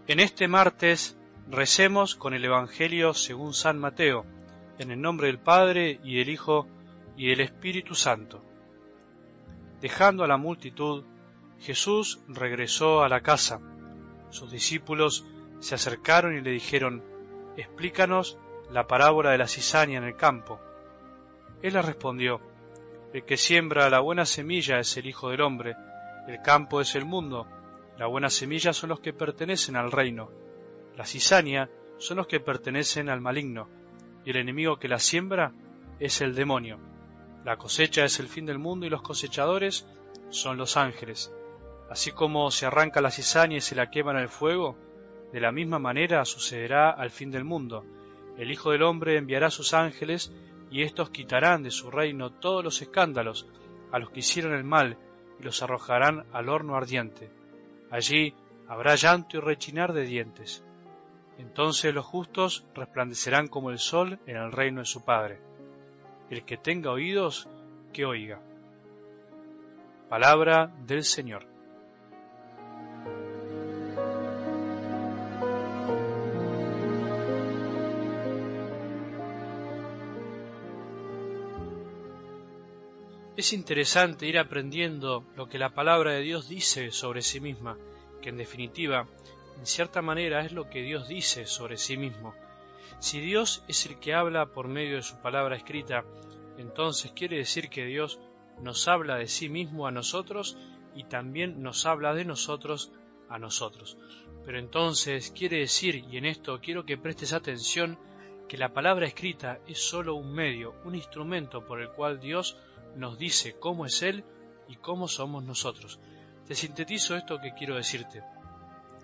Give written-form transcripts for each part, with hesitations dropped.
En este martes recemos con el Evangelio según San Mateo, en el nombre del Padre, y del Hijo, y del Espíritu Santo. Dejando a la multitud, Jesús regresó a la casa. Sus discípulos se acercaron y le dijeron: «Explícanos la parábola de la cizaña en el campo». Él les respondió: «El que siembra la buena semilla es el Hijo del Hombre, el campo es el mundo, la buena semilla son los que pertenecen al reino, la cizaña son los que pertenecen al maligno, y el enemigo que la siembra es el demonio. La cosecha es el fin del mundo y los cosechadores son los ángeles. Así como se arranca la cizaña y se la quema en el fuego, de la misma manera sucederá al fin del mundo. El Hijo del Hombre enviará sus ángeles, y éstos quitarán de su reino todos los escándalos a los que hicieron el mal, y los arrojarán al horno ardiente. Allí habrá llanto y rechinar de dientes. Entonces los justos resplandecerán como el sol en el reino de su Padre. El que tenga oídos, que oiga». Palabra del Señor. Es interesante ir aprendiendo lo que la palabra de Dios dice sobre sí misma, que en definitiva, en cierta manera, es lo que Dios dice sobre sí mismo. Si Dios es el que habla por medio de su palabra escrita, entonces quiere decir que Dios nos habla de sí mismo a nosotros y también nos habla de nosotros a nosotros. Pero entonces quiere decir, y en esto quiero que prestes atención, que la palabra escrita es solo un medio, un instrumento por el cual Dios nos dice cómo es Él y cómo somos nosotros. Te sintetizo esto que quiero decirte.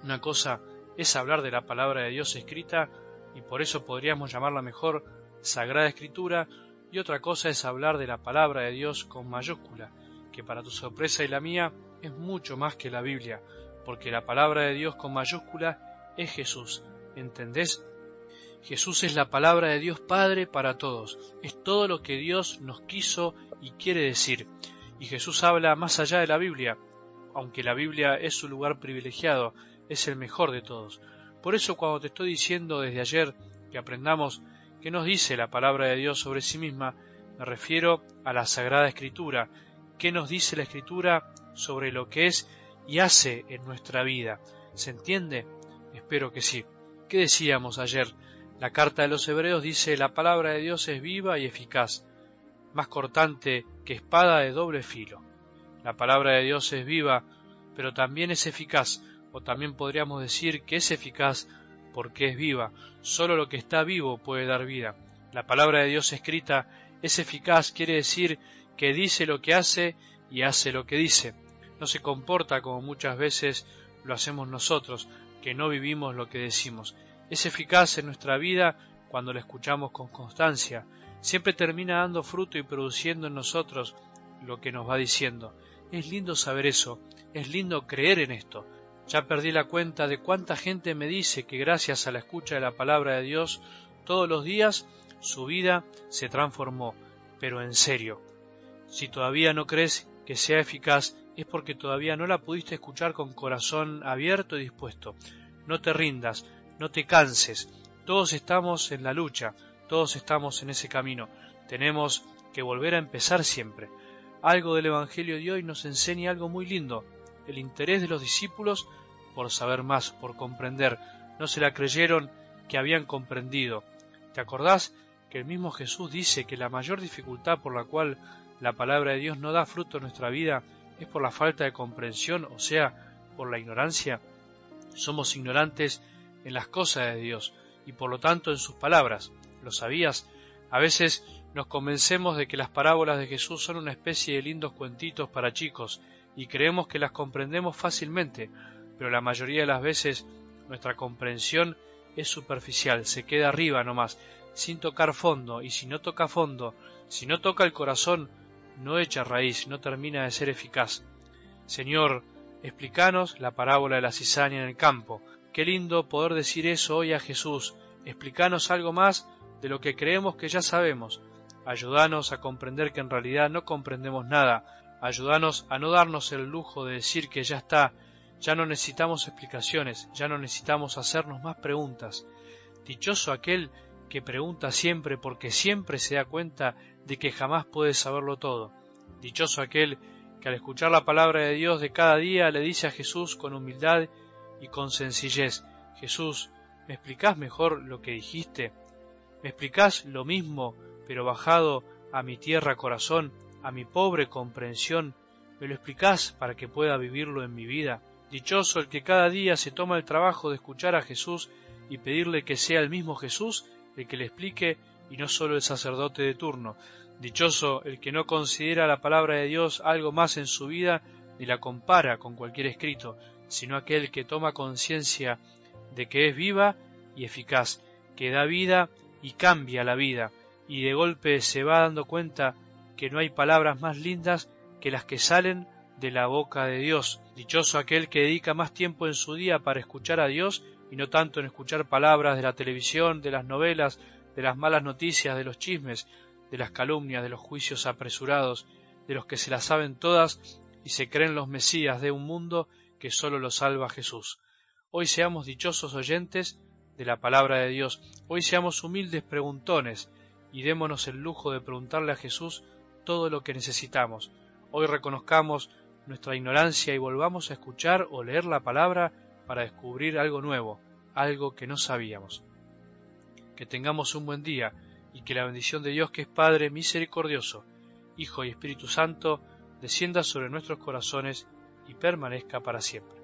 Una cosa es hablar de la palabra de Dios escrita, y por eso podríamos llamarla mejor Sagrada Escritura, y otra cosa es hablar de la palabra de Dios con mayúscula, que para tu sorpresa y la mía es mucho más que la Biblia, porque la palabra de Dios con mayúscula es Jesús. ¿Entendés? Jesús es la palabra de Dios Padre para todos, es todo lo que Dios nos quiso y quiere decir. Y Jesús habla más allá de la Biblia, aunque la Biblia es su lugar privilegiado, es el mejor de todos. Por eso cuando te estoy diciendo desde ayer que aprendamos qué nos dice la palabra de Dios sobre sí misma, me refiero a la Sagrada Escritura. ¿Qué nos dice la Escritura sobre lo que es y hace en nuestra vida? ¿Se entiende? Espero que sí. ¿Qué decíamos ayer? La carta de los Hebreos dice: la palabra de Dios es viva y eficaz, más cortante que espada de doble filo. La palabra de Dios es viva, pero también es eficaz, o también podríamos decir que es eficaz porque es viva. Solo lo que está vivo puede dar vida. La palabra de Dios escrita es eficaz, quiere decir que dice lo que hace y hace lo que dice. No se comporta como muchas veces lo hacemos nosotros, que no vivimos lo que decimos. Es eficaz en nuestra vida cuando la escuchamos con constancia. Siempre termina dando fruto y produciendo en nosotros lo que nos va diciendo. Es lindo saber eso, es lindo creer en esto. Ya perdí la cuenta de cuánta gente me dice que gracias a la escucha de la palabra de Dios todos los días su vida se transformó, pero en serio. Si todavía no crees que sea eficaz, es porque todavía no la pudiste escuchar con corazón abierto y dispuesto. No te rindas, no te canses. Todos estamos en la lucha, todos estamos en ese camino. Tenemos que volver a empezar siempre. Algo del Evangelio de hoy nos enseña algo muy lindo: el interés de los discípulos por saber más, por comprender. No se la creyeron que habían comprendido. ¿Te acordás que el mismo Jesús dice que la mayor dificultad por la cual la palabra de Dios no da fruto en nuestra vida es por la falta de comprensión, o sea, por la ignorancia? Somos ignorantes en las cosas de Dios y por lo tanto en sus palabras. ¿Lo sabías? A veces nos convencemos de que las parábolas de Jesús son una especie de lindos cuentitos para chicos y creemos que las comprendemos fácilmente, pero la mayoría de las veces nuestra comprensión es superficial, se queda arriba nomás, sin tocar fondo, y si no toca fondo, si no toca el corazón, no echa raíz, no termina de ser eficaz. Señor, explícanos la parábola de la cizaña en el campo. Qué lindo poder decir eso hoy a Jesús. Explícanos algo más de lo que creemos que ya sabemos. Ayúdanos a comprender que en realidad no comprendemos nada. Ayúdanos a no darnos el lujo de decir que ya está, Ya no necesitamos explicaciones, ya no necesitamos hacernos más preguntas. Dichoso aquel que pregunta siempre porque siempre se da cuenta de que jamás puede saberlo todo. Dichoso aquel que al escuchar la palabra de Dios de cada día le dice a Jesús con humildad y con sencillez: Jesús, ¿me explicás mejor lo que dijiste? ¿Me explicás lo mismo, pero bajado a mi tierra corazón, a mi pobre comprensión? ¿Me lo explicás para que pueda vivirlo en mi vida? Dichoso el que cada día se toma el trabajo de escuchar a Jesús y pedirle que sea el mismo Jesús el que le explique y no solo el sacerdote de turno. Dichoso el que no considera la palabra de Dios algo más en su vida ni la compara con cualquier escrito, sino aquel que toma conciencia de que es viva y eficaz, que da vida y cambia la vida, y de golpe se va dando cuenta que no hay palabras más lindas que las que salen de la boca de Dios. Dichoso aquel que dedica más tiempo en su día para escuchar a Dios y no tanto en escuchar palabras de la televisión, de las novelas, de las malas noticias, de los chismes, de las calumnias, de los juicios apresurados, de los que se las saben todas y se creen los mesías de un mundo que sólo lo salva Jesús. Hoy seamos dichosos oyentes de la palabra de Dios, hoy seamos humildes preguntones y démonos el lujo de preguntarle a Jesús todo lo que necesitamos. Hoy reconozcamos nuestra ignorancia y volvamos a escuchar o leer la palabra para descubrir algo nuevo, algo que no sabíamos. Que tengamos un buen día y que la bendición de Dios, que es Padre misericordioso, Hijo y Espíritu Santo, descienda sobre nuestros corazones y permanezca para siempre.